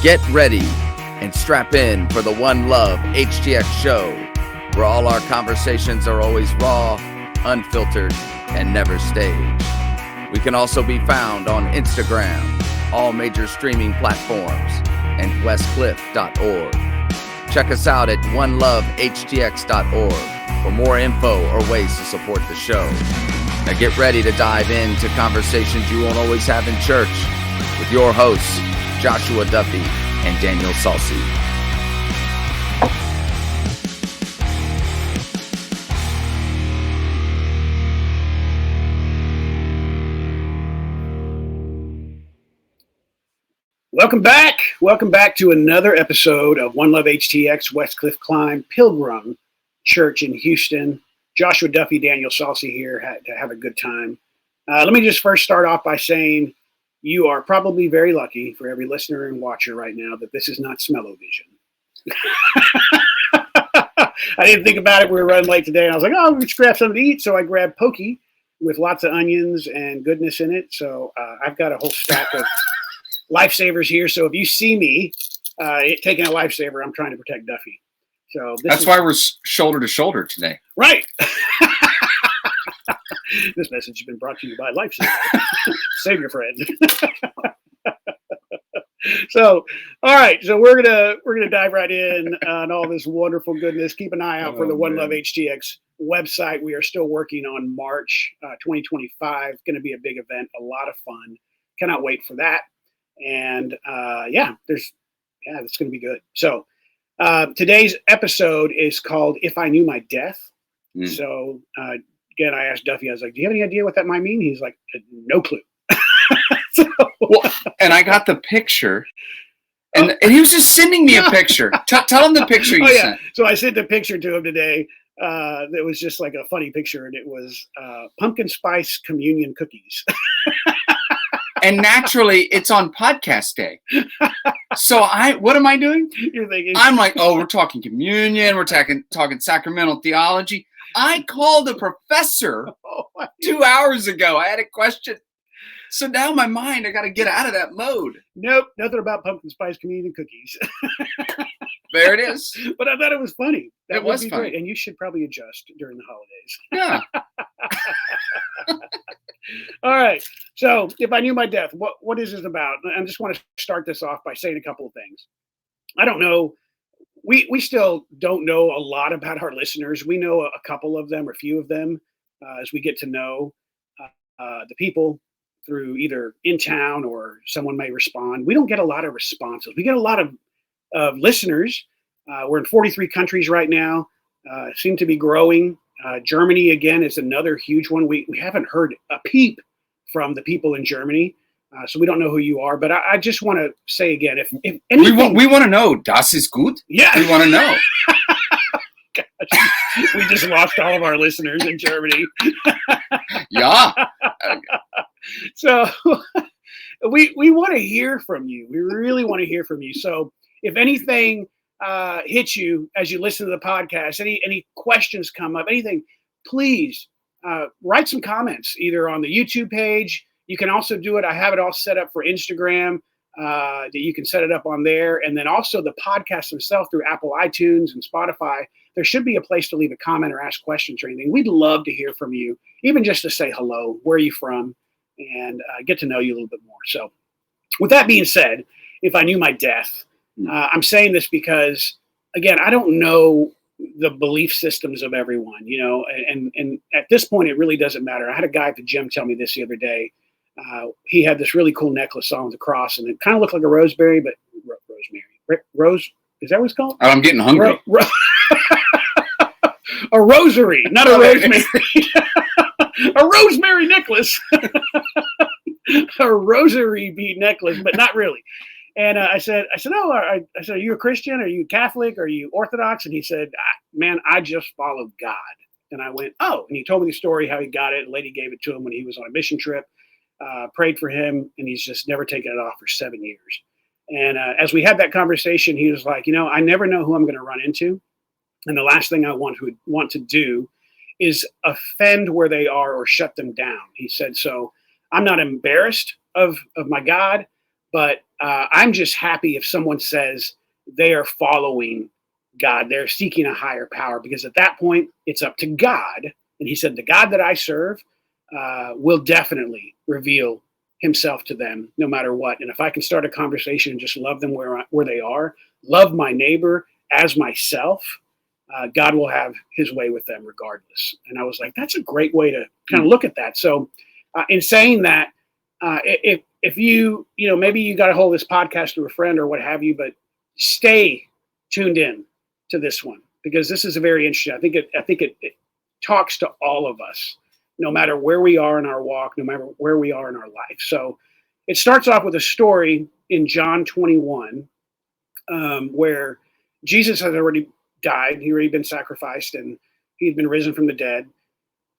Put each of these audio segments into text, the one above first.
Get ready and strap in for the One Love HTX show, where all our conversations are always raw, unfiltered, and never staged. We can also be found on Instagram, all major streaming platforms, and westcliff.org. Check us out at onelovehtx.org for more info or ways to support the show. Now get ready to dive into conversations you won't always have in church with your hosts, Joshua Duffy and Daniel Salsi. Welcome back. Welcome back to another episode of One Love HTX Westcliff Climb Pilgrim Church in Houston. Joshua Duffy, Daniel Salsi here to have a good time. Let me just first start off by saying you are probably very lucky, for every listener and watcher right now, that this is not Smell-O-Vision. I didn't think about it. We were running late today, and I was like, oh, let's grab something to eat. So I grabbed Pokey with lots of onions and goodness in it. So I've got a whole stack of lifesavers here. So if you see me taking a lifesaver, I'm trying to protect Duffy. So that's why we're shoulder to shoulder today. Right. This message has been brought to you by Lifesaver. Save your friend. So, all right. So we're gonna dive right in on all this wonderful goodness. Keep an eye out for the One Love HTX website. We are still working on March 2025. Going to be a big event, a lot of fun. Cannot wait for that. And it's going to be good. So today's episode is called "If I Knew My Death." So again, I asked Duffy, I was like, do you have any idea what that might mean? He's like, no clue. And I got the picture, and he was just sending me a picture. Tell him the picture you sent. So I sent the picture to him today. That was just like a funny picture, and it was pumpkin spice communion cookies. And naturally, it's on podcast day. So what am I doing? You're thinking, I'm like, oh, we're talking communion. We're talking sacramental theology. I called a professor 2 hours ago. I had a question. So now my mind, I got to get out of that mode. Nope, nothing about pumpkin spice communion cookies. There it is. But I thought it was funny. It was funny. Great. And you should probably adjust during the holidays. Yeah. All right. So if I knew my death, what is this about? I just want to start this off by saying a couple of things. I don't know. We still don't know a lot about our listeners. We know a couple of them or a few of them as we get to know the people through either in town or someone may respond. We don't get a lot of responses. We get a lot of listeners. We're in 43 countries right now, seem to be growing. Germany, again, is another huge one. We haven't heard a peep from the people in Germany, so we don't know who you are. But I just want to say again, if anything, we want to know, das ist gut? Yeah. We want to know. Gosh, we just lost all of our listeners in Germany. Yeah. So we want to hear from you. We really want to hear from you. So if anything hits you as you listen to the podcast, any questions come up, anything, please write some comments either on the YouTube page. You can also do it. I have it all set up for Instagram that you can set it up on there. And then also the podcast themselves through Apple iTunes and Spotify. There should be a place to leave a comment or ask questions or anything. We'd love to hear from you, even just to say hello, where are you from, and get to know you a little bit more. So with that being said, if I knew my death, I'm saying this because, again, I don't know the belief systems of everyone, and at this point, it really doesn't matter. I had a guy at the gym tell me this the other day. He had this really cool necklace on with a cross, and it kind of looked like a rosemary, but rose, is that what it's called? I'm getting hungry. A rosary, not a rosemary. A rosemary necklace. A rosary bead necklace, but not really. And I said, are you a Christian? Are you Catholic? Are you Orthodox? And he said, man, I just follow God. And I went, oh, and he told me the story, how he got it. A lady gave it to him when he was on a mission trip, prayed for him, and he's just never taken it off for 7 years. And as we had that conversation, he was like, I never know who I'm going to run into. And the last thing I want to do is offend where they are or shut them down. He said, so I'm not embarrassed of my God, but I'm just happy if someone says they are following God, they're seeking a higher power, because at that point it's up to God. And he said, the God that I serve will definitely reveal himself to them no matter what. And if I can start a conversation and just love them where they are, love my neighbor as myself, God will have his way with them regardless. And I was like, that's a great way to kind of look at that. So in saying that, if you maybe you got a hold of this podcast to a friend or what have you, but stay tuned in to this one, because this is a very interesting. I think it talks to all of us, no matter where we are in our walk, no matter where we are in our life. So it starts off with a story in John 21, where Jesus has already died. He'd already been sacrificed, and he'd been risen from the dead.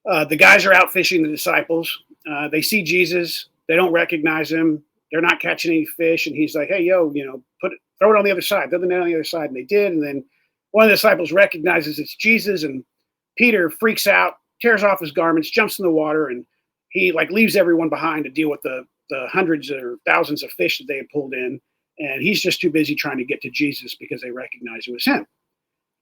The guys are out fishing, the disciples. They see Jesus. They don't recognize him. They're not catching any fish. And he's like, hey, throw it on the other side. Throw the net on the other side. And they did. And then one of the disciples recognizes it's Jesus. And Peter freaks out, tears off his garments, jumps in the water. And he leaves everyone behind to deal with the hundreds or thousands of fish that they had pulled in. And he's just too busy trying to get to Jesus because they recognize it was him.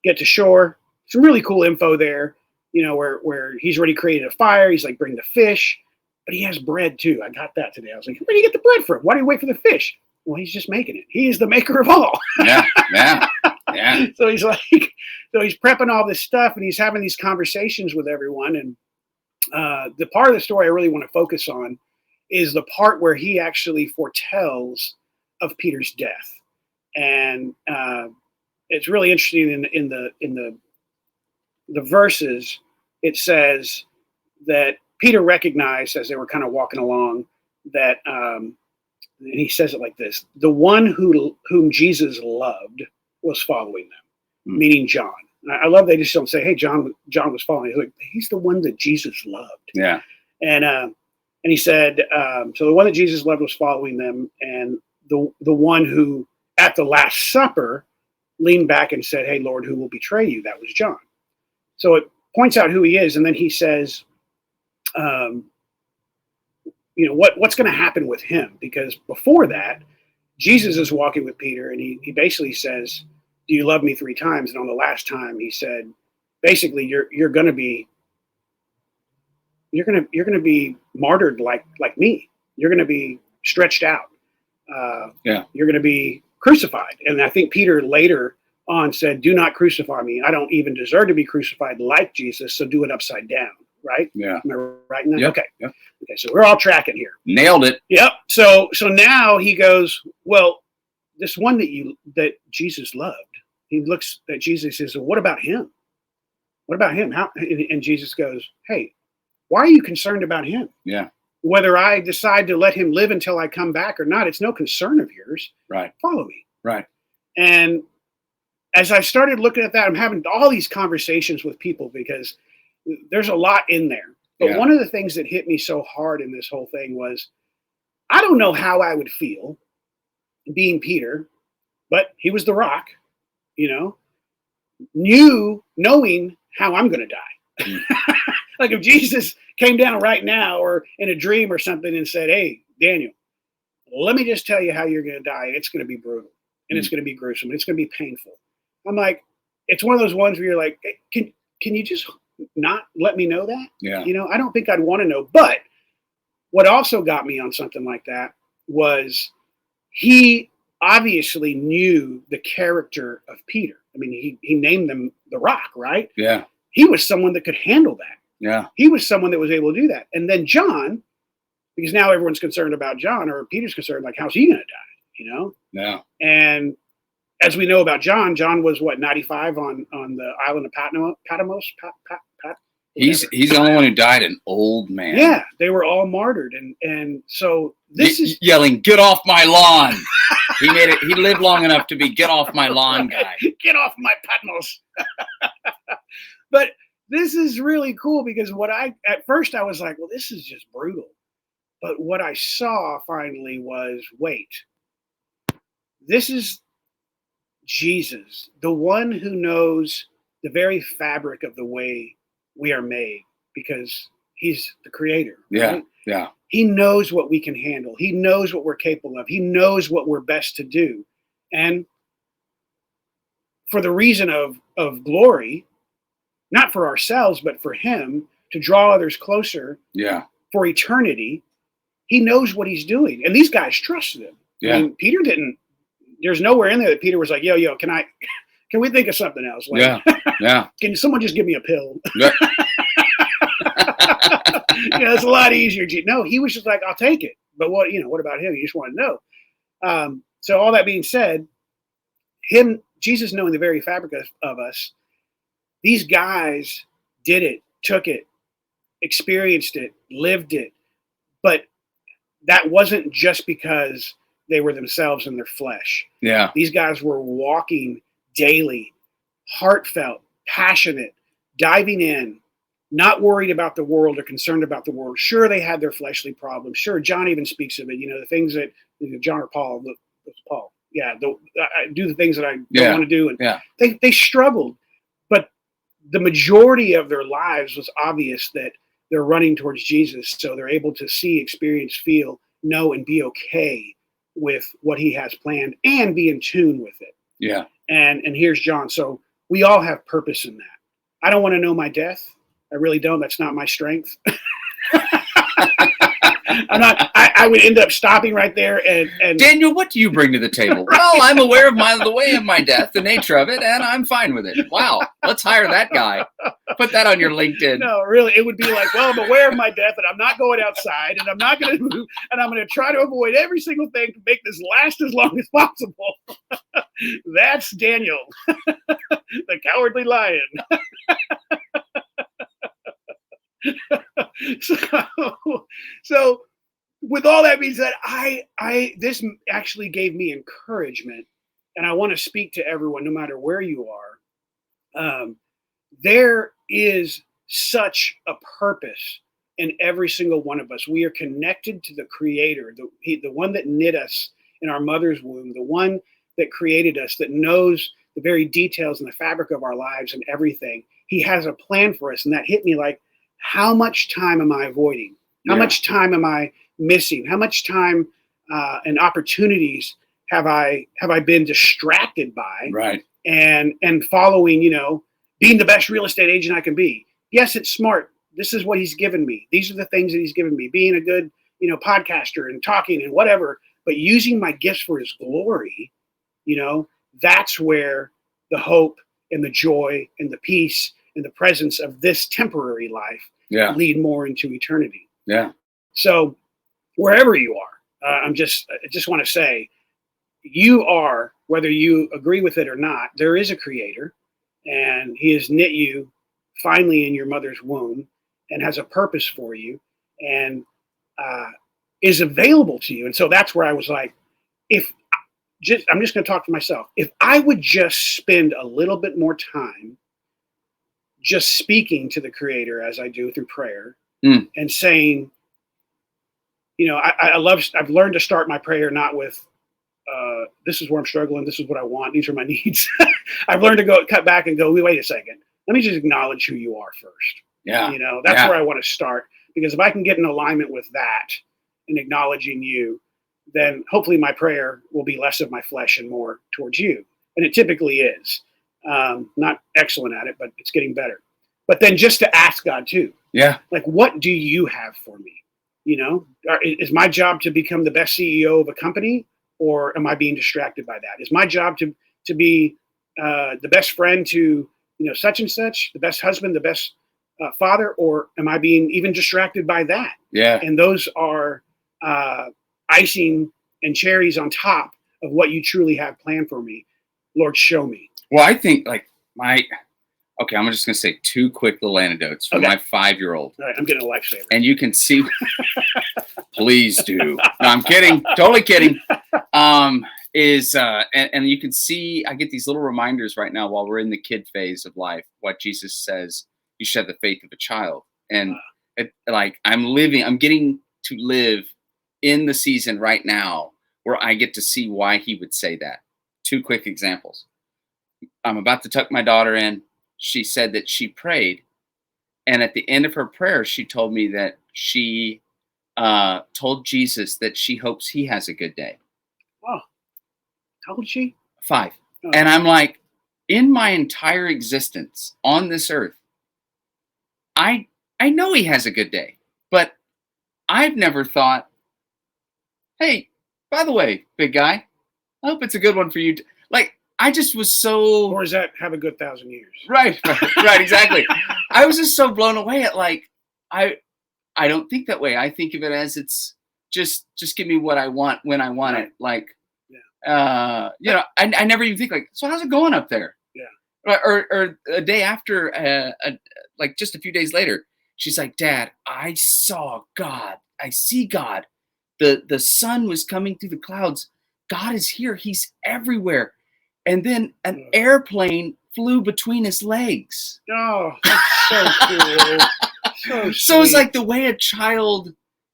Get to shore. Some really cool info there, where he's already created a fire. He's like, bring the fish. But he has bread too. I got that today. I was like, where do you get the bread from? Why do you wait for the fish? Well, he's just making it. He is the maker of all. Yeah. So he's prepping all this stuff, and he's having these conversations with everyone. And the part of the story I really want to focus on is the part where he actually foretells of Peter's death. And it's really interesting in the verses. It says that Peter recognized, as they were kind of walking along, that, and he says it like this: the one whom Jesus loved was following them, meaning John. I love they just don't say, hey, John was following. He's the one that Jesus loved. Yeah. And he said, so the one that Jesus loved was following them, and the one who at the Last Supper leaned back and said, hey, Lord, who will betray you? That was John. So it points out who he is, and then he says, what's going to happen with him? Because before that, Jesus is walking with Peter, and he basically says, do you love me 3 times? And on the last time, he said, basically, you're going to be martyred like me. You're going to be stretched out. You're going to be crucified. And I think Peter later on said, do not crucify me. I don't even deserve to be crucified like Jesus, so do it upside down. Right? Yeah. Am I right in that? Yep. Okay. Yep. Okay. So we're all tracking here. Nailed it. Yep. So now he goes, well, this one that Jesus loved, he looks at Jesus and says, well, what about him? What about him? How? And Jesus goes, hey, why are you concerned about him? Yeah. Whether I decide to let him live until I come back or not, it's no concern of yours. Right. Follow me. Right. And as I started looking at that, I'm having all these conversations with people because there's a lot in there. But one of the things that hit me so hard in this whole thing was, I don't know how I would feel being Peter, but he was the rock, knowing how I'm going to die. Like if Jesus came down right now or in a dream or something and said, hey, Daniel, let me just tell you how you're going to die. It's going to be brutal, and it's going to be gruesome, and it's going to be painful. I'm like, it's one of those ones where you're like, hey, can you just not let me know that? Yeah. I don't think I'd want to know. But what also got me on something like that was he obviously knew the character of Peter. I mean, he named them the Rock, right? Yeah. He was someone that could handle that. Yeah. He was someone that was able to do that. And then John, because now everyone's concerned about John, or Peter's concerned, like, how's he going to die? Yeah. And as we know about John was 95 on the island of Patmos. He's the only one who died an old man. Yeah, they were all martyred, and so this is yelling, "Get off my lawn!" He made it. He lived long enough to be "Get off my lawn" guy. Get off my Patmos. But this is really cool because at first I was like, well, this is just brutal. But what I saw finally was, wait, this is Jesus, the one who knows the very fabric of the way we are made, because He's the creator. Yeah. Right? Yeah. He knows what we can handle. He knows what we're capable of. He knows what we're best to do. And for the reason of glory, not for ourselves, but for him, to draw others closer Yeah. for eternity, he knows what he's doing. And these guys trusted him. Yeah. I mean, Peter didn't, there's nowhere in there that Peter was like, yo, can we think of something else? Like, Yeah. Yeah. Can someone just give me a pill? Yeah. It's a lot easier. No, he was just like, I'll take it. But what about him? He just wanted to know. So all that being said, Jesus knowing the very fabric of us, these guys did it, took it, experienced it, lived it. But that wasn't just because they were themselves in their flesh. Yeah. These guys were walking daily, heartfelt, passionate, diving in, not worried about the world or concerned about the world. Sure, they had their fleshly problems. Sure, John even speaks of it. The things that John or Paul, Paul. Yeah, I do the things that I don't want to do. And they struggled. But the majority of their lives was obvious that they're running towards Jesus. So they're able to see, experience, feel, know, and be okay with what he has planned and be in tune with it. Yeah. And here's John. So we all have purpose in that. I don't want to know my death. I really don't. That's not my strength. I would end up stopping right there and Daniel, what do you bring to the table? Well, I'm aware of the way of my death, the nature of it, and I'm fine with it. Wow, let's hire that guy. Put that on your LinkedIn. No, really, it would be like, well, I'm aware of my death, and I'm not going outside, and I'm not going to move, and I'm going to try to avoid every single thing to make this last as long as possible. That's Daniel, the cowardly lion. So with all that being said, this actually gave me encouragement, and I want to speak to everyone, no matter where you are. There is such a purpose in every single one of us. We are connected to the Creator, the one that knit us in our mother's womb, the one that created us, that knows the very details and the fabric of our lives and everything. He has a plan for us, and that hit me like, how much time am I avoiding? How much time am I missing? How much time and opportunities have I been distracted by? Right. And following, being the best real estate agent I can be. Yes, it's smart. This is what he's given me. These are the things that he's given me. Being a good, podcaster and talking and whatever, but using my gifts for his glory, that's where the hope and the joy and the peace and the presence of this temporary life lead more into eternity. Yeah. So wherever you are, I just want to say, you are, whether you agree with it or not, there is a creator, and he has knit you finally in your mother's womb and has a purpose for you and is available to you. And so that's where I was like, I'm just going to talk to myself. If I would just spend a little bit more time just speaking to the Creator as I do through prayer and saying, I've learned to start my prayer not with, this is where I'm struggling. This is what I want. These are my needs. I've learned to cut back and go, wait a second. Let me just acknowledge who you are first. Yeah. That's where I want to start, because if I can get in alignment with that and acknowledging you, then hopefully my prayer will be less of my flesh and more towards you. And it typically is. Not excellent at it, but it's getting better. But then just to ask God too. Yeah. Like, what do you have for me? Is my job to become the best CEO of a company, or am I being distracted by that? Is my job to be the best friend to, such and such, the best husband, the best father, or am I being even distracted by that? Yeah. And those are icing and cherries on top of what you truly have planned for me. Lord, show me. Well, I think I'm just going to say two quick little anecdotes from my 5-year-old. All right, I'm getting a lifesaver. And you can see, please do. No, I'm kidding. Totally kidding. And you can see, I get these little reminders right now while we're in the kid phase of life, what Jesus says, you should have the faith of a child. And I'm getting to live in the season right now where I get to see why he would say that. Two quick examples. I'm about to tuck my daughter in. She said that she prayed And at the end of her prayer, she told me that she told Jesus that she hopes he has a good day. Oh, how old is she? 5. Oh. And I'm like, in my entire existence on this earth, I know he has a good day, but I've never thought, hey, by the way, big guy, I hope it's a good one for you. Like, I just was so. Or is that have a good 1,000 years? Right, exactly. I was just so blown away at, like, I don't think that way. I think of it as it's just give me what I want when I want it. Like, I never even think like, so how's it going up there? Yeah. Or a day after, like just a few days later, she's like, Dad, I saw God. I see God. The sun was coming through the clouds. God is here. He's everywhere. And then an airplane flew between his legs. Oh, that's so cool. So it's like the way a child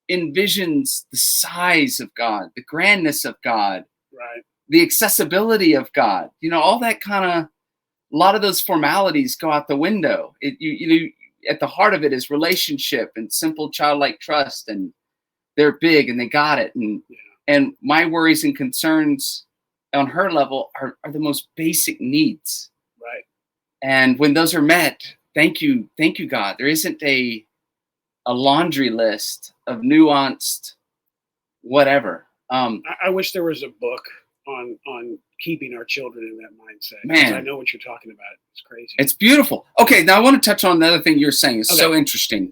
envisions the size of God, the grandness of God, right, the accessibility of God. All that kind of, a lot of those formalities go out the window. At the heart of it is relationship and simple childlike trust, and they're big and they got it. And my worries and concerns on her level are the most basic needs. Right. And when those are met, thank you, God. There isn't a laundry list of nuanced whatever. I wish there was a book on keeping our children in that mindset. Man, I know what you're talking about. It's crazy. It's beautiful. Okay, now I want to touch on another thing you're saying. It's so interesting.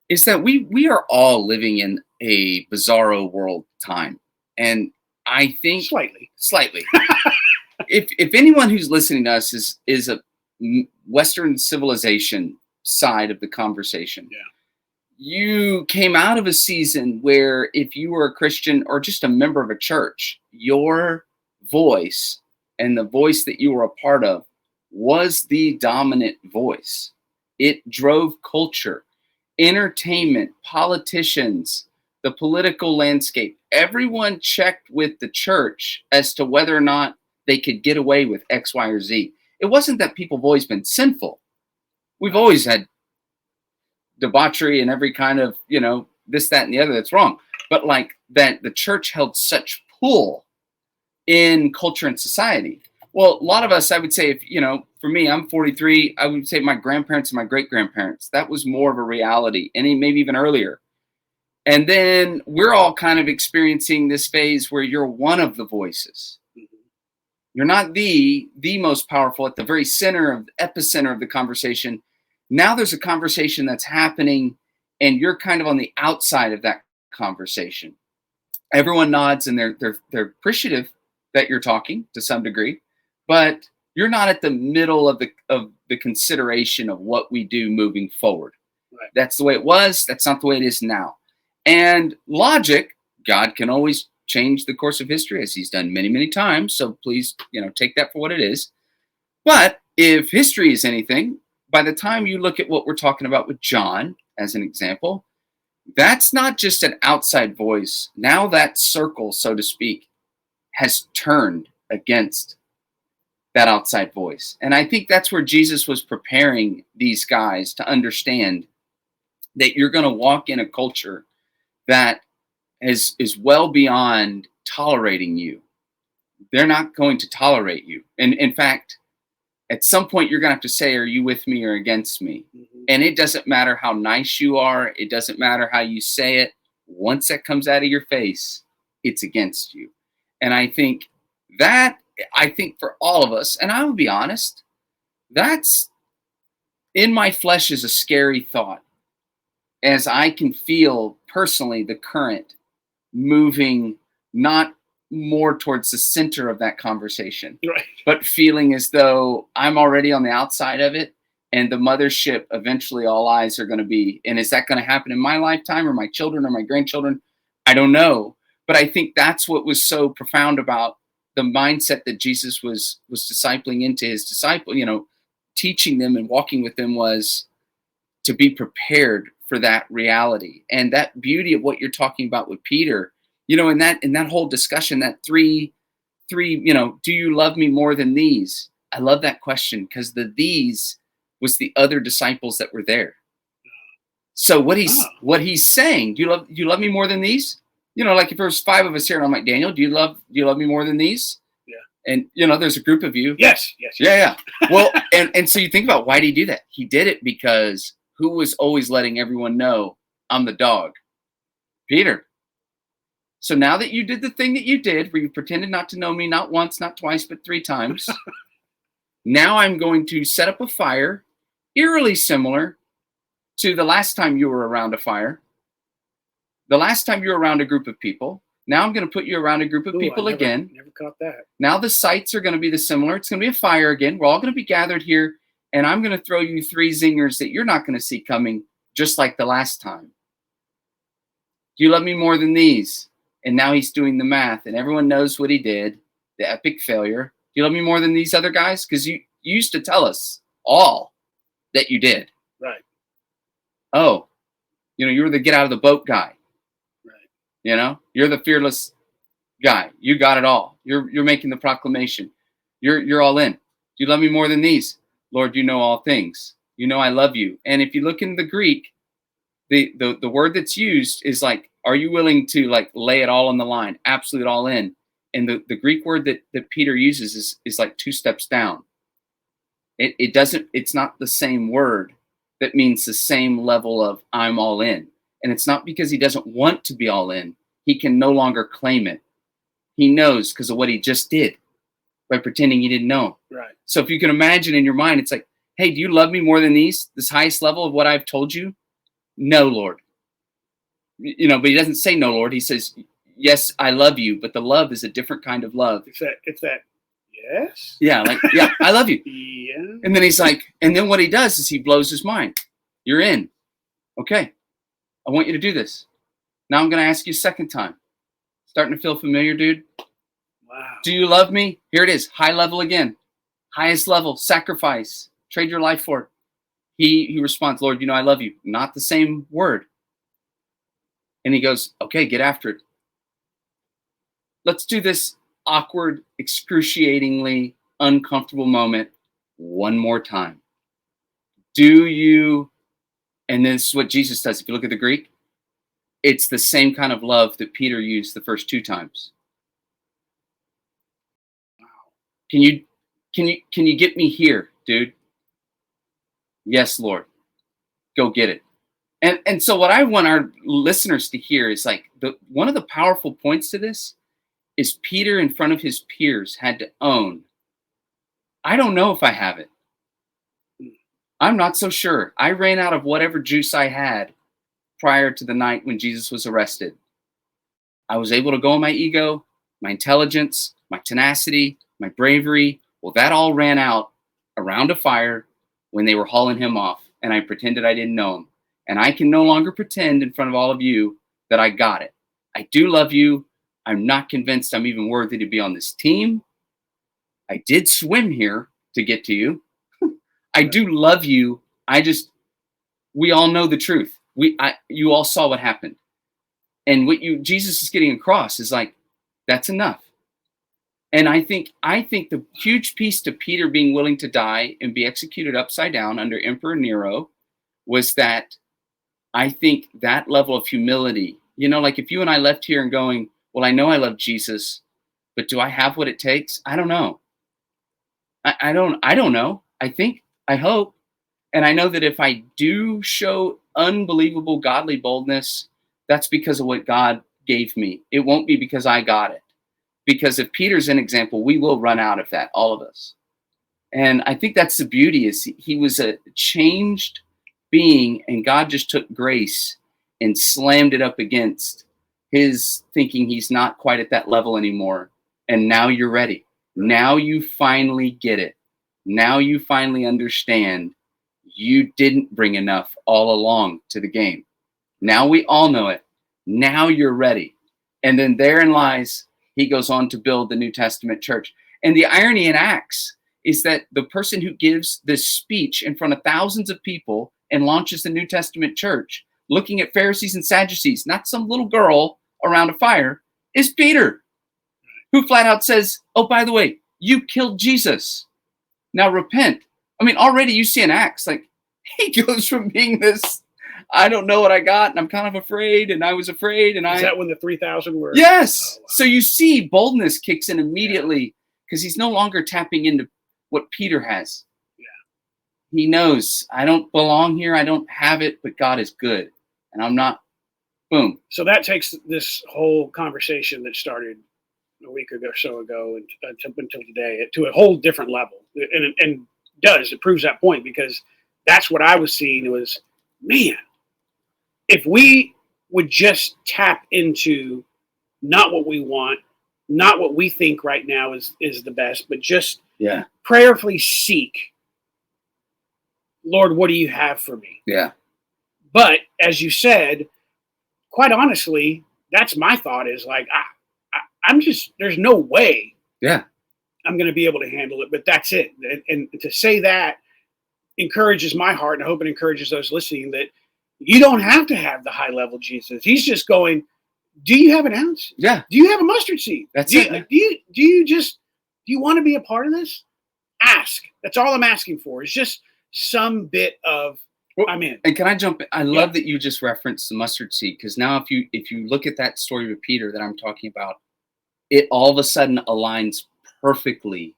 Is that we are all living in a bizarro world time. And I think slightly. if anyone who's listening to us is a Western civilization side of the conversation, you came out of a season where if you were a Christian or just a member of a church, your voice and the voice that you were a part of was the dominant voice. It drove culture, entertainment, politicians, the political landscape. Everyone checked with the church as to whether or not they could get away with X, Y, or Z. It wasn't that people have always been sinful. We've always had debauchery and every kind of, this, that, and the other that's wrong. But like that the church held such pull in culture and society. Well, a lot of us, I would say, for me, I'm 43, I would say my grandparents and my great-grandparents, that was more of a reality, and maybe even earlier. And then we're all kind of experiencing this phase where you're one of the voices. You're not the most powerful at the very epicenter of the conversation. Now there's a conversation that's happening, and you're kind of on the outside of that conversation. Everyone nods, and they're appreciative that you're talking to some degree, but you're not at the middle of the consideration of what we do moving forward. Right. That's the way it was. That's not the way it is now. And logic, God can always change the course of history, as he's done many, many times. So please, take that for what it is. But if history is anything, by the time you look at what we're talking about with John, as an example, that's not just an outside voice. Now that circle, so to speak, has turned against that outside voice. And I think that's where Jesus was preparing these guys to understand that you're going to walk in a culture that is well beyond tolerating you. They're not going to tolerate you. And in fact, at some point you're going to have to say, are you with me or against me? Mm-hmm. And it doesn't matter how nice you are. It doesn't matter how you say it. Once that comes out of your face, it's against you. And I think for all of us, and I will be honest, that's in my flesh is a scary thought, as I can feel personally the current moving not more towards the center of that conversation, right, but feeling as though I'm already on the outside of it, and the mothership eventually all eyes are going to be. And is that going to happen in my lifetime or my children or my grandchildren? I don't know. But I think that's what was so profound about the mindset that Jesus was discipling into his disciple, teaching them and walking with them, was to be prepared for that reality. And that beauty of what you're talking about with Peter, in that whole discussion, that three, do you love me more than these? I love that question, because these was the other disciples that were there. So what he's saying, do you love me more than these? You know, like if there's 5 of us here and I'm like, Daniel, do you love me more than these? Yeah. And you know, there's a group of you. Yes. Yeah. Well, and so you think about, why did he do that? He did it because who was always letting everyone know I'm the dog? Peter. So now that you did the thing that you did, where you pretended not to know me, not once, not twice, but 3 times, now I'm going to set up a fire, eerily similar to the last time you were around a fire. The last time you were around a group of people. Now I'm going to put you around a group of people again. Never caught that. Now the sights are going to be the similar. It's going to be a fire again. We're all going to be gathered here, and I'm going to throw you 3 zingers that you're not going to see coming, just like the last time. Do you love me more than these? And now he's doing the math, and everyone knows what he did, the epic failure. Do you love me more than these other guys? Because you used to tell us all that you did. Right. Oh, you know, you were the get out of the boat guy. Right. You know, you're the fearless guy. You got it all. You're making the proclamation. You're all in. Do you love me more than these? Lord, you know all things. You know I love you. And if you look in the Greek, the word that's used is like, are you willing to like lay it all on the line, absolute all in? And the Greek word that Peter uses is like 2 steps down. It's not the same word that means the same level of I'm all in. And it's not because he doesn't want to be all in. He can no longer claim it. He knows because of what he just did by pretending he didn't know. Right. So if you can imagine in your mind, it's like, hey, do you love me more than this highest level of what I've told you? No, Lord. You know, but he doesn't say no, Lord. He says, yes, I love you. But the love is a different kind of love. It's that, yes. Yeah, like, yeah, I love you. Yeah. And then he's like, and then what he does is he blows his mind. You're in. Okay. I want you to do this. Now I'm going to ask you a second time. Starting to feel familiar, dude? Wow. Do you love me? Here it is. High level again. Highest level. Sacrifice. Trade your life for it. He responds, Lord, you know I love you. Not the same word. And he goes, okay, get after it. Let's do this awkward, excruciatingly uncomfortable moment one more time. Do you, and this is what Jesus does. If you look at the Greek, it's the same kind of love that Peter used the first 2 times. Can you get me here, dude? Yes, Lord. Go get it. And so what I want our listeners to hear is like one of the powerful points to this is Peter in front of his peers had to own, I don't know if I have it. I'm not so sure. I ran out of whatever juice I had prior to the night when Jesus was arrested. I was able to go on my ego, my intelligence, my tenacity, my bravery. Well, that all ran out around a fire when they were hauling him off, and I pretended I didn't know him. And I can no longer pretend in front of all of you that I got it. I do love you. I'm not convinced I'm even worthy to be on this team. I did swim here to get to you. I do love you. We all know the truth. You all saw what happened. And what Jesus is getting across is like, that's enough. And I think the huge piece to Peter being willing to die and be executed upside down under Emperor Nero was that I think that level of humility, you know, like if you and I left here and going, well, I know I love Jesus, but do I have what it takes? I don't know. I don't know. I hope. And I know that if I do show unbelievable godly boldness, that's because of what God gave me. It won't be because I got it. Because if Peter's an example, we will run out of that, all of us. And I think that's the beauty, is he was a changed being, and God just took grace and slammed it up against his thinking he's not quite at that level anymore. And now you're ready. Now you finally get it. Now you finally understand you didn't bring enough all along to the game. Now we all know it. Now you're ready. And then therein lies, he goes on to build the New Testament church. And the irony in Acts is that the person who gives this speech in front of thousands of people and launches the New Testament church, looking at Pharisees and Sadducees, not some little girl around a fire, is Peter, who flat out says, oh, by the way, you killed Jesus. Now repent. I mean, already you see in Acts, like, he goes from being this I don't know what I got, and I'm kind of afraid, and I was afraid, and Is that when the 3,000 were? Yes. Oh, wow. So you see boldness kicks in immediately because he's no longer tapping into what Peter has. Yeah. He knows, I don't belong here. I don't have it, but God is good. And I'm not, boom. So that takes this whole conversation that started a week or so ago and until today to a whole different level. And it proves that point, because that's what I was seeing was, man, if we would just tap into not what we want, not what we think right now is the best, but just prayerfully seek, Lord, what do you have for me? Yeah. But as you said, quite honestly, that's my thought, is like, I'm just, there's no way I'm going to be able to handle it, but that's it. And to say that encourages my heart, and I hope it encourages those listening, that you don't have to have the high level Jesus. He's just going, do you have an ounce? Yeah. Do you have a mustard seed? That's do it. Do you want to be a part of this? Ask. That's all I'm asking for, is just some bit of, I'm in. And can I jump in? I love that you just referenced the mustard seed, because now if you look at that story with Peter that I'm talking about, it all of a sudden aligns perfectly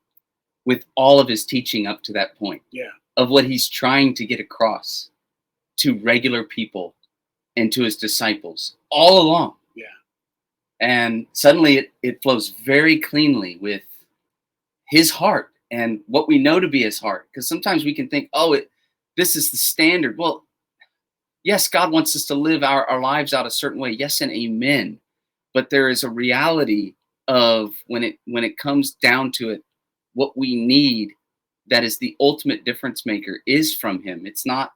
with all of his teaching up to that point. Yeah. Of what he's trying to get across to regular people and to his disciples all along. Yeah. And suddenly it flows very cleanly with his heart and what we know to be his heart. Because sometimes we can think, this is the standard. Well, yes, God wants us to live our lives out a certain way. Yes and amen. But there is a reality of when it comes down to it, what we need that is the ultimate difference maker is from him. It's not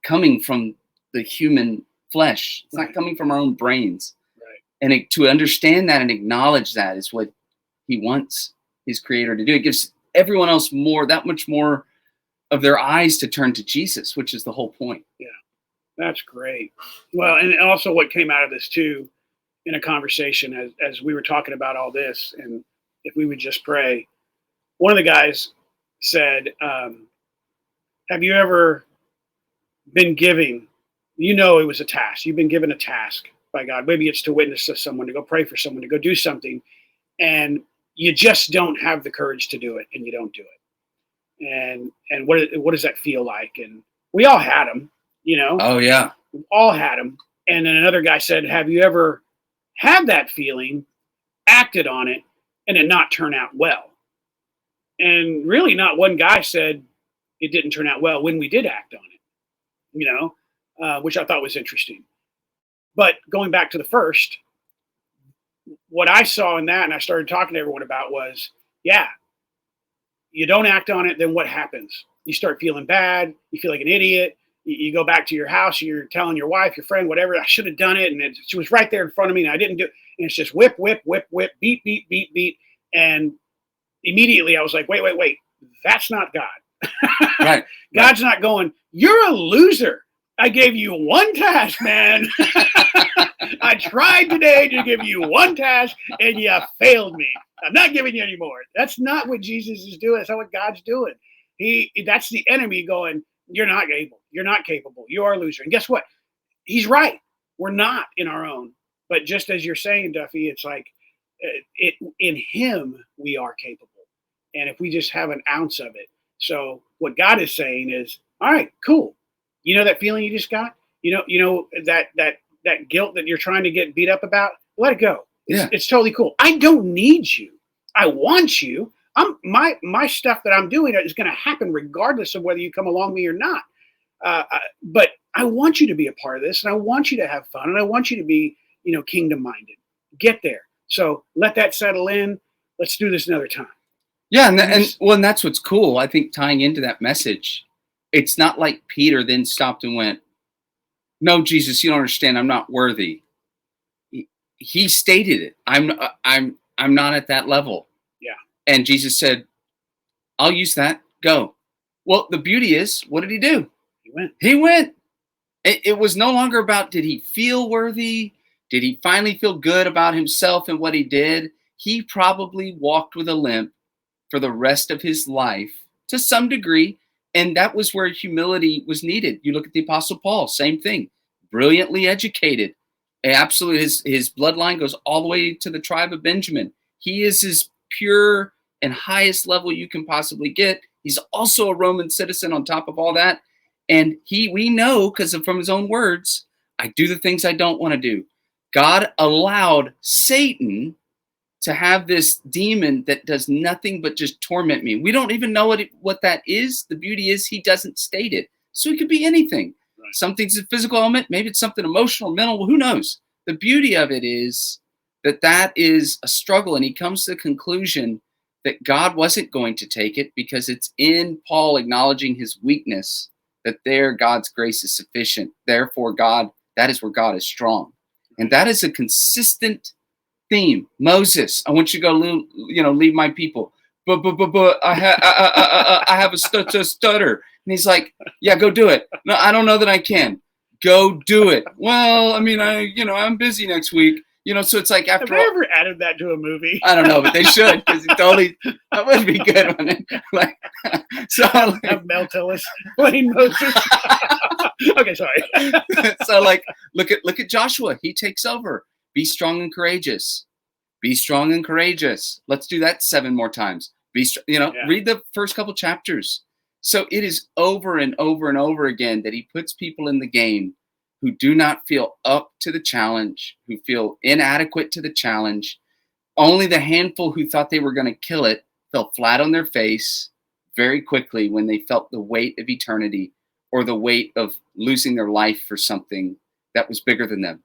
coming from the human flesh. It's not coming from our own brains. Right. And to understand that and acknowledge that is what he wants his creator to do. It gives everyone else that much more of their eyes to turn to Jesus, which is the whole point. Yeah, that's great. Well, and also what came out of this too, in a conversation as we were talking about all this, and if we would just pray, one of the guys said, have you ever been given, it was a task. You've been given a task by God. Maybe it's to witness to someone, to go pray for someone, to go do something, and you just don't have the courage to do it, and you don't do it. And what does that feel like? And we all had them, Oh yeah, we've all had them. And then another guy said, have you ever had that feeling, acted on it, and it not turn out well? And really, not one guy said it didn't turn out well when we did act on it, which I thought was interesting. But going back to the first, what I saw in that, and I started talking to everyone about, was, you don't act on it, then what happens? You start feeling bad. You feel like an idiot. You go back to your house. You're telling your wife, your friend, whatever, I should have done it. And she was right there in front of me, and I didn't do it. And it's just whip, whip, whip, whip, beat, beat, beat, beat. And immediately I was like, wait. That's not God. Right. God's not going, you're a loser. I gave you one task, man. I tried today to give you one task, and you failed me. I'm not giving you any more. That's not what Jesus is doing. That's not what God's doing. That's the enemy going, you're not able. You're not capable. You are a loser. And guess what? He's right. We're not in our own. But just as you're saying, Duffy, it's like in him we are capable. And if we just have an ounce of it. So what God is saying is, all right, cool. You know that feeling you just got? You know that guilt that you're trying to get beat up about? Let it go. It's totally cool. I don't need you. I want you. My stuff that I'm doing is going to happen regardless of whether you come along with me or not. But I want you to be a part of this, and I want you to have fun, and I want you to be, kingdom minded. Get there. So let that settle in. Let's do this another time. Yeah, and that's what's cool. I think tying into that message, it's not like Peter then stopped and went, "No, Jesus, you don't understand. I'm not worthy." He stated it. I'm not at that level. Yeah. And Jesus said, "I'll use that. Go." Well, the beauty is, what did he do? He went. It was no longer about, did he feel worthy? Did he finally feel good about himself and what he did? He probably walked with a limp for the rest of his life to some degree, And that was where humility was needed. You look at the Apostle Paul, same thing, brilliantly educated. Absolutely, his bloodline goes all the way to the tribe of Benjamin. He is as pure and highest level you can possibly get. He's also a Roman citizen on top of all that. And we know, because from his own words, I do the things I don't want to do. God allowed Satan to have this demon that does nothing but just torment me. We don't even know what that is. The beauty is he doesn't state it. So it could be anything. Right. Something's a physical element. Maybe it's something emotional, mental. Who knows? The beauty of it is that is a struggle. And he comes to the conclusion that God wasn't going to take it, because it's in Paul acknowledging his weakness that there God's grace is sufficient. Therefore, that is where God is strong. And that is a consistent theme. Moses, I want you to go, lead my people. But I have a stutter. And he's like, yeah, go do it. No, I don't know that I can. Go do it. Well, I mean, I'm busy next week. So it's like after. Have they ever added that to a movie? I don't know, but they should, because that would be good. Have Mel Tillis playing Moses. Okay, sorry. So look at Joshua. He takes over. Be strong and courageous. Be strong and courageous. Let's do that 7 more times. Read the first couple chapters. So it is over and over and over again that he puts people in the game who do not feel up to the challenge, who feel inadequate to the challenge. Only the handful who thought they were going to kill it fell flat on their face very quickly when they felt the weight of eternity or the weight of losing their life for something that was bigger than them.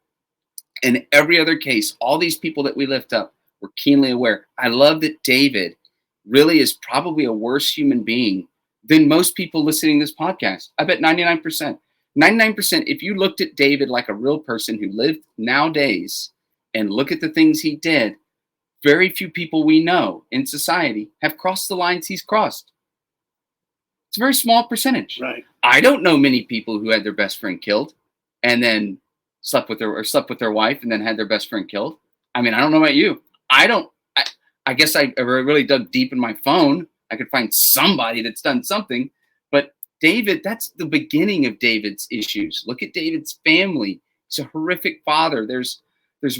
In every other case, all these people that we lift up were keenly aware. I love that David really is probably a worse human being than most people listening to this podcast. I bet 99%. 99%, if you looked at David like a real person who lived nowadays and look at the things he did, very few people we know in society have crossed the lines he's crossed. It's a very small percentage. Right. I don't know many people who had their best friend killed and then slept with their wife and then had their best friend killed. I mean, I don't know about you. I guess I really dug deep in my phone. I could find somebody that's done something, but David, that's the beginning of David's issues. Look at David's family. He's a horrific father. There's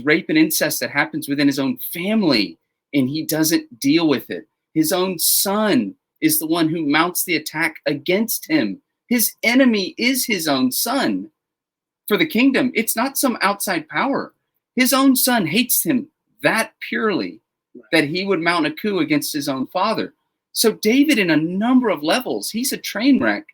rape and incest that happens within his own family, and he doesn't deal with it. His own son is the one who mounts the attack against him. His enemy is his own son. For the kingdom, it's not some outside power. His own son hates him that purely that he would mount a coup against his own father. So David, in a number of levels, he's a train wreck.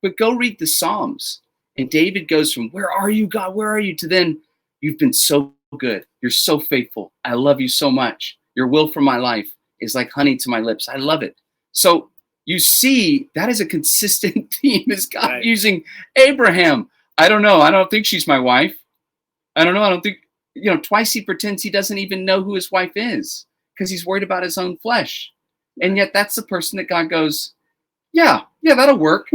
But go read the Psalms. And David goes from, where are you, God? Where are you? To then, you've been so good. You're so faithful. I love you so much. Your will for my life is like honey to my lips. I love it. So you see, that is a consistent theme. Is God using Abraham? I don't know. I don't think she's my wife. I don't know. I don't think, twice he pretends he doesn't even know who his wife is because he's worried about his own flesh. And yet that's the person that God goes, yeah, that'll work.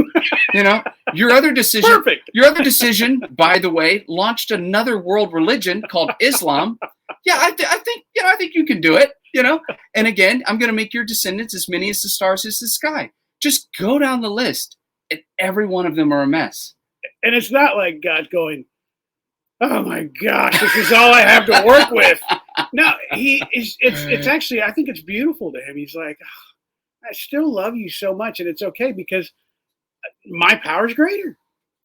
Your other decision, perfect. Your other decision, by the way, launched another world religion called Islam. Yeah, I think you can do it. And again, I'm going to make your descendants as many as the stars is the sky. Just go down the list, and every one of them are a mess. And it's not like God's going, oh my gosh, this is all I have to work with. No, it's actually, I think it's beautiful to him. He's like, oh, I still love you so much, and it's okay because my power's greater.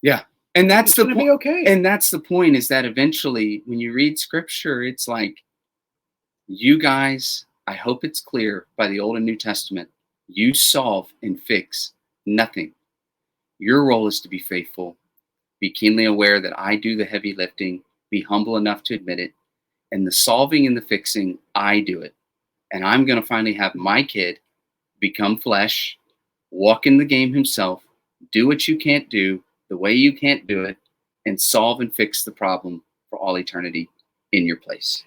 Yeah. And that's the point. Okay. And that's the point, is that eventually when you read scripture, it's like, you guys, I hope it's clear by the Old and New Testament, you solve and fix nothing. Your role is to be faithful, be keenly aware that I do the heavy lifting, be humble enough to admit it, and the solving and the fixing, I do it. And I'm going to finally have my kid become flesh, walk in the game himself, do what you can't do, the way you can't do it, and solve and fix the problem for all eternity in your place.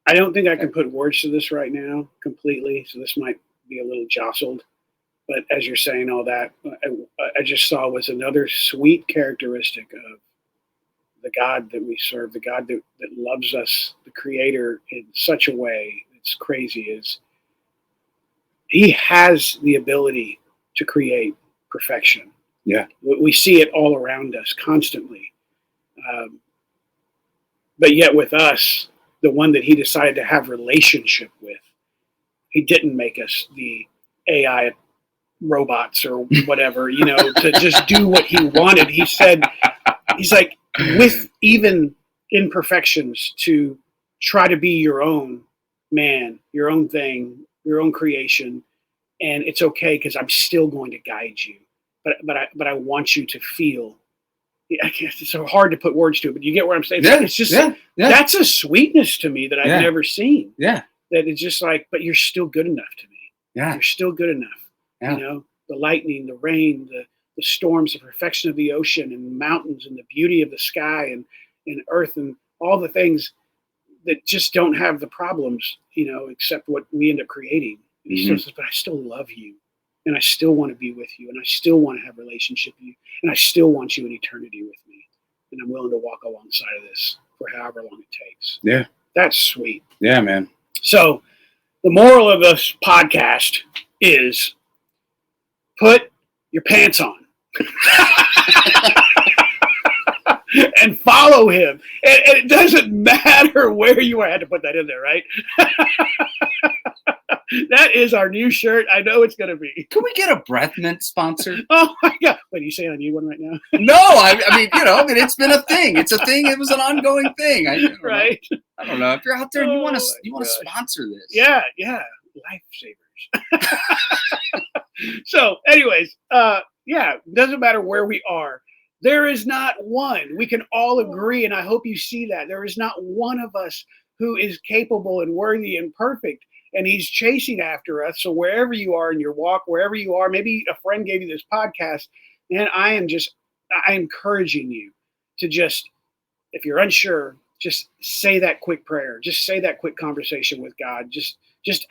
I don't think I can put words to this right now completely, so this might be a little jostled. But as you're saying all that, I just saw was another sweet characteristic of the God that we serve, the God that loves us, the Creator, in such a way that's crazy, is He has the ability to create perfection. Yeah. We see it all around us constantly. But yet with us, the one that he decided to have relationship with, he didn't make us the AI robots or whatever, to just do what he wanted. He said, he's like, with even imperfections, to try to be your own man, your own thing, your own creation. And it's okay because I'm still going to guide you. But I want you to feel. I guess it's so hard to put words to it, but you get what I'm saying. It's just that's a sweetness to me that I've never seen. Yeah. That it's just like, but you're still good enough to me. Yeah. You're still good enough. Yeah. The lightning, the rain, the storms, the perfection of the ocean and the mountains and the beauty of the sky and earth and all the things that just don't have the problems, except what we end up creating. And he still says, but I still love you. And I still want to be with you. And I still want to have a relationship with you. And I still want you in eternity with me. And I'm willing to walk alongside of this for however long it takes. Yeah. That's sweet. Yeah, man. So the moral of this podcast is put your pants on. And follow him. And it doesn't matter where you are. I had to put that in there, right? That is our new shirt. I know it's going to be. Can we get a breath mint sponsor? Oh my God. Wait, are you saying I need one right now? No, I mean, it's been a thing. It's a thing. It was an ongoing thing. Right. I don't know. If you're out there and you want to sponsor this. Yeah. Lifesavers. So anyways, doesn't matter where we are. There is not one. We can all agree, and I hope you see that. There is not one of us who is capable and worthy and perfect. And he's chasing after us. So wherever you are in your walk, wherever you are, maybe a friend gave you this podcast, and I'm encouraging you to just, if you're unsure, just say that quick prayer. Just say that quick conversation with God. Just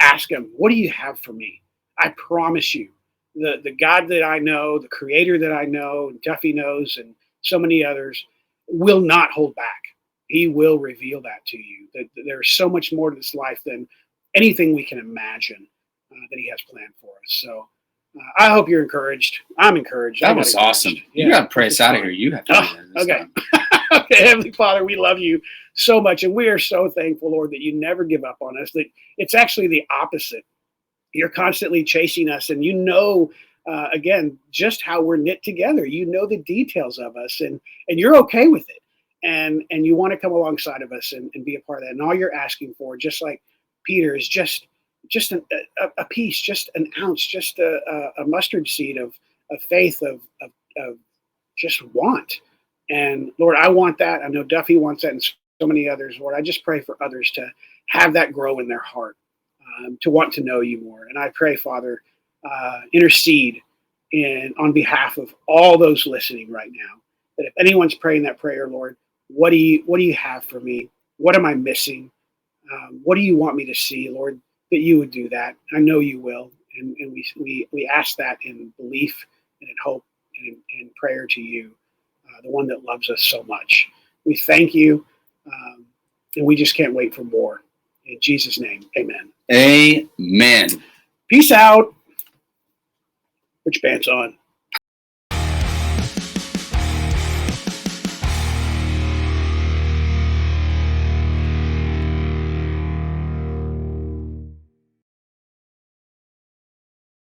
ask him, what do you have for me? I promise you, the God that I know, the creator that I know, and Duffy knows, and so many others, will not hold back. He will reveal that to you. That there's so much more to this life than anything we can imagine that he has planned for us. So I hope you're encouraged. I'm encouraged. That was awesome. Yeah, you got to pray us out of here. You have to. Okay. Okay, Heavenly Father, we love you so much. And we are so thankful, Lord, that you never give up on us. That it's actually the opposite. You're constantly chasing us. And again, just how we're knit together. You know the details of us. And you're okay with it. And you want to come alongside of us and be a part of that. And all you're asking for, just like Peter, is just a piece, just an ounce, just a mustard seed of faith, of just want. And Lord, I want that. I know Duffy wants that, and so many others. Lord, I just pray for others to have that grow in their heart, to want to know you more. And I pray, Father, intercede on behalf of all those listening right now, that if anyone's praying that prayer, Lord, what do you have for me? What am I missing? What do you want me to see, Lord, that you would do that? I know you will. And we ask that in belief and in hope and in prayer to you, the one that loves us so much. We thank you, and we just can't wait for more. In Jesus' name, amen. Amen. Peace out. Put your pants on.